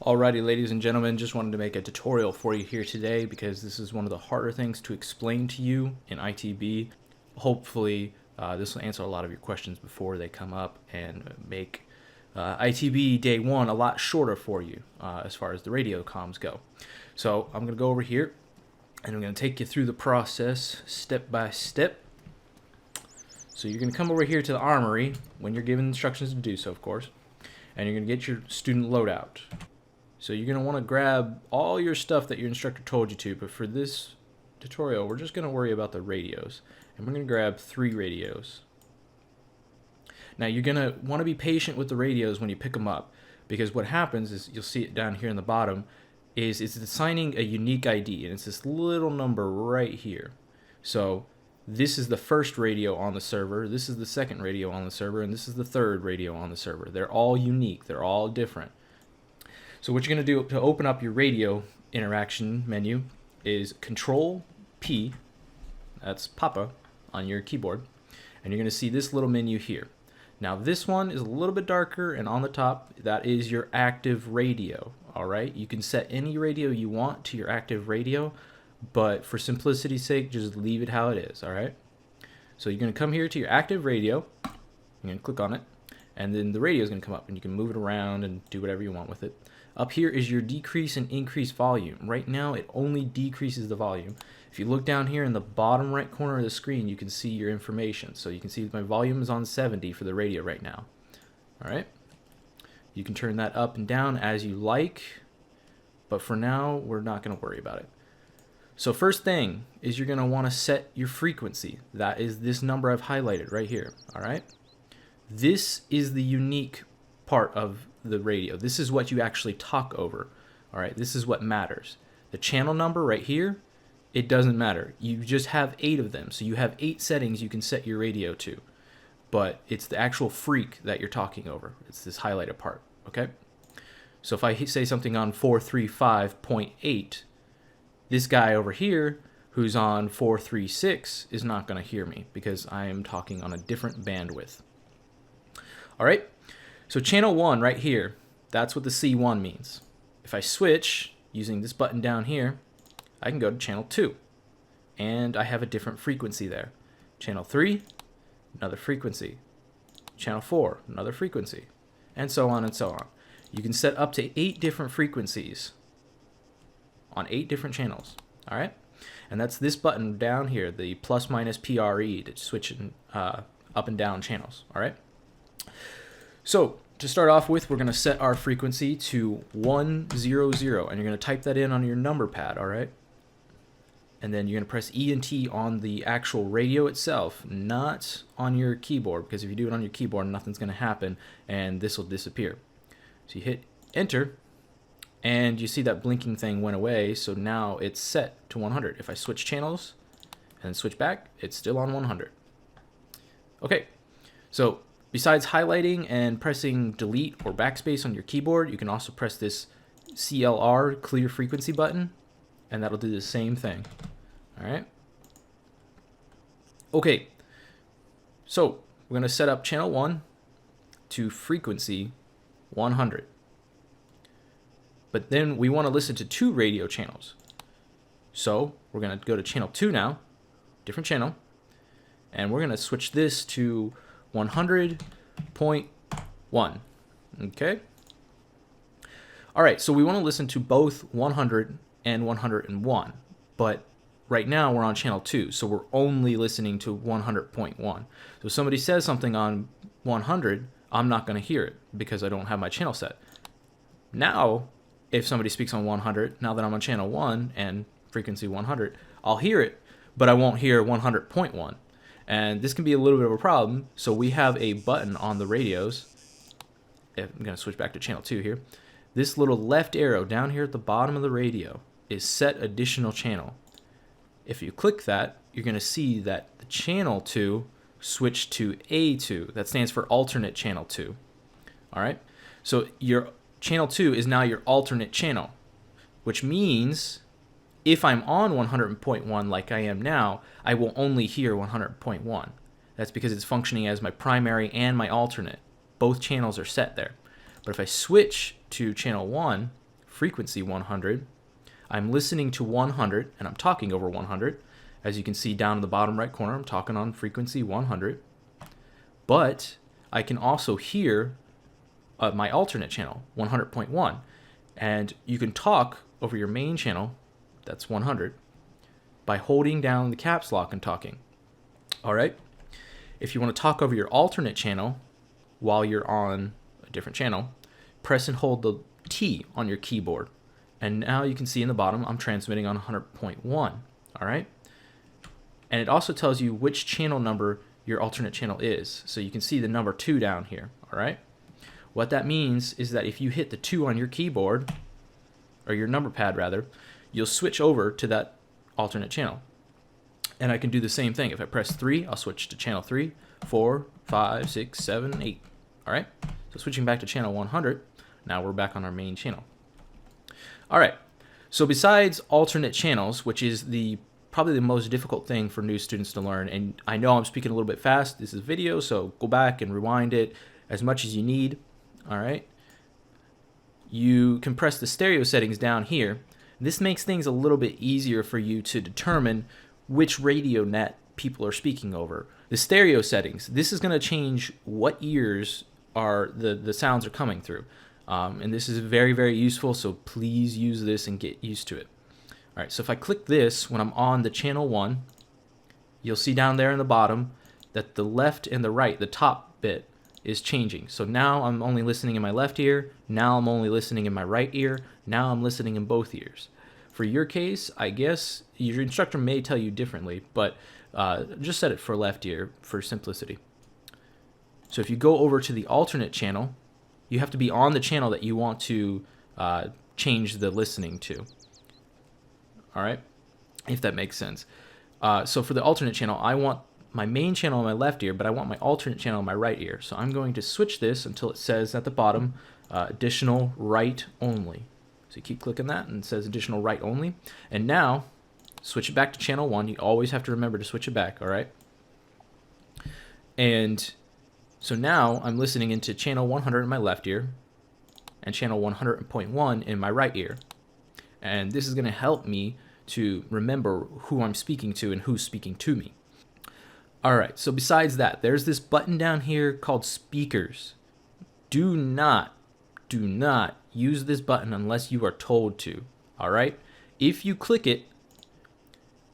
Alrighty, ladies and gentlemen, just wanted to make a tutorial for you here today because this is one of the harder things to explain to you in ITB. Hopefully, this will answer a lot of your questions before they come up and make ITB day one a lot shorter for you as far as the radio comms go. So I'm going to go over here and I'm going to take you through the process step by step. So you're going to come over here to the armory when you're given instructions to do so, of course, and you're going to get your student loadout. So you're going to want to grab all your stuff that your instructor told you to, but for this tutorial, we're just going to worry about the radios. And we're going to grab 3 radios. Now you're going to want to be patient with the radios when you pick them up, because what happens is, you'll see it down here in the bottom, is it's assigning a unique ID, and it's this little number right here. So this is the first radio on the server, this is the second radio on the server, and this is the third radio on the server. They're all unique, they're all different. So what you're going to do to open up your radio interaction menu is Control P, that's Papa, on your keyboard, and you're going to see this little menu here. Now this one is a little bit darker, and on the top, that is your active radio. Alright, you can set any radio you want to your active radio, but for simplicity's sake, just leave it how it is. Alright, so you're going to come here to your active radio, you're going to click on it, and then the radio is going to come up, and you can move it around and do whatever you want with it. Up here is your decrease and increase volume. Right now it only decreases the volume. If you look down here in the bottom right corner of the screen, you can see your information. So you can see my volume is on 70 for the radio right now. Alright, you can turn that up and down as you like, but for now we're not going to worry about it. So first thing is you're going to want to set your frequency. That is this number I've highlighted right here. Alright, this is the unique part of the radio. This is what you actually talk over. Alright, this is what matters. The channel number right here, it doesn't matter. You just have 8 of them, so you have 8 settings you can set your radio to, but it's the actual freak that you're talking over. It's this highlighted part. Okay, so if I say something on 435.8, this guy over here who's on 436 is not going to hear me because I am talking on a different bandwidth. Alright, so channel 1 right here, that's what the C1 means. If I switch using this button down here, I can go to channel 2, and I have a different frequency there. Channel 3, another frequency. Channel 4, another frequency, and so on and so on. You can set up to 8 different frequencies on 8 different channels. Alright, and that's this button down here, the plus minus PRE, to switch up and down channels. Alright, so to start off with, we're going to set our frequency to 100, and you're going to type that in on your number pad. Alright, and then you're going to press E and T on the actual radio itself, not on your keyboard, because if you do it on your keyboard, nothing's going to happen, and this will disappear. So you hit enter, and you see that blinking thing went away, so now it's set to 100. If I switch channels and switch back, it's still on 100. Okay, so besides highlighting and pressing delete or backspace on your keyboard, you can also press this CLR, clear frequency button, and that'll do the same thing. Alright, okay, so we're going to set up channel 1 to frequency 100. But then we want to listen to 2 radio channels. So we're going to go to channel 2 now, different channel, and we're going to switch this to 100.1. Okay? Alright, so we want to listen to both 100 and 101, but right now we're on channel 2, so we're only listening to 100.1. So if somebody says something on 100, I'm not going to hear it because I don't have my channel set. Now, if somebody speaks on 100, now that I'm on channel 1 and frequency 100, I'll hear it, but I won't hear 100.1. And this can be a little bit of a problem, so we have a button on the radios. I'm going to switch back to channel 2 here. This little left arrow down here at the bottom of the radio is set additional channel. If you click that, you're going to see that the channel 2 switched to A2. That stands for alternate channel 2. Alright, so your channel 2 is now your alternate channel, which means if I'm on 100.1 like I am now, I will only hear 100.1. That's because it's functioning as my primary and my alternate. Both channels are set there. But if I switch to channel 1 frequency 100. I'm listening to 100 and I'm talking over 100. As you can see down in the bottom right corner, I'm talking on frequency 100. But I can also hear my alternate channel, 100.1. And you can talk over your main channel, that's 100, by holding down the caps lock and talking. All right? If you want to talk over your alternate channel while you're on a different channel, press and hold the T on your keyboard. And now you can see in the bottom, I'm transmitting on 100.1. All right? And it also tells you which channel number your alternate channel is. So you can see the number 2 down here. All right? What that means is that if you hit the 2 on your keyboard, or your number pad rather, you'll switch over to that alternate channel. And I can do the same thing. If I press 3, I'll switch to channel 3, 4, 5, 6, 7, 8. All right? So switching back to channel 100, now we're back on our main channel. All right. So besides alternate channels, which is probably the most difficult thing for new students to learn, and I know I'm speaking a little bit fast. This is video, so go back and rewind it as much as you need. All right? You can press the stereo settings down here. This makes things a little bit easier for you to determine which radio net people are speaking over. The stereo settings, this is going to change what ears are the sounds are coming through. And this is very, very useful, so please use this and get used to it. All right, so if I click this when I'm on the channel 1, you'll see down there in the bottom that the left and the right, the top bit, is changing. So now I'm only listening in my left ear, now I'm only listening in my right ear, now I'm listening in both ears. For your case, I guess your instructor may tell you differently, but just set it for left ear for simplicity. So if you go over to the alternate channel, you have to be on the channel that you want to change the listening to. All right, if that makes sense. So for the alternate channel, I want my main channel on my left ear, but I want my alternate channel on my right ear. So I'm going to switch this until it says at the bottom, additional right only. So you keep clicking that and it says additional right only. And now, switch it back to channel 1. You always have to remember to switch it back, all right? And so now I'm listening into channel 100 in my left ear and channel 100.1 in my right ear. And this is going to help me to remember who I'm speaking to and who's speaking to me. All right, so besides that, there's this button down here called speakers. Do not use this button unless you are told to, all right? If you click it,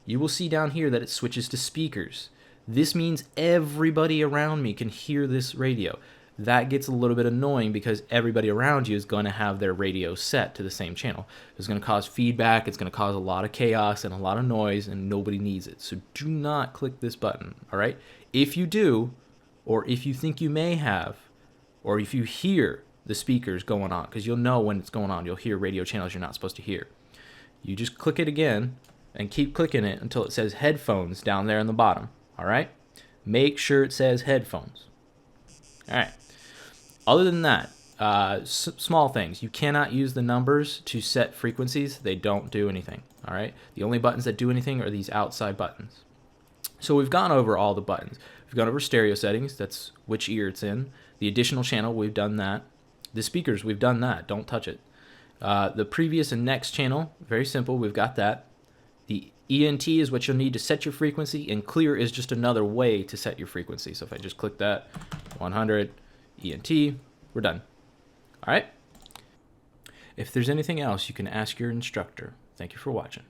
you will see down here that it switches to speakers. This means everybody around me can hear this radio. That gets a little bit annoying because everybody around you is going to have their radio set to the same channel. It's going to cause feedback, it's going to cause a lot of chaos and a lot of noise, and nobody needs it. So do not click this button, all right? If you do, or if you think you may have, or if you hear the speakers going on, because you'll know when it's going on, you'll hear radio channels you're not supposed to hear. You just click it again and keep clicking it until it says headphones down there in the bottom, all right? Make sure it says headphones. All right. Other than that, small things. You cannot use the numbers to set frequencies. They don't do anything, all right? The only buttons that do anything are these outside buttons. So we've gone over all the buttons. We've gone over stereo settings. That's which ear it's in. The additional channel, we've done that. The speakers, we've done that. Don't touch it. The previous and next channel, very simple. We've got that. The ENT is what you'll need to set your frequency, and clear is just another way to set your frequency. So if I just click that, 100, ENT, we're done. All right? If there's anything else, you can ask your instructor. Thank you for watching.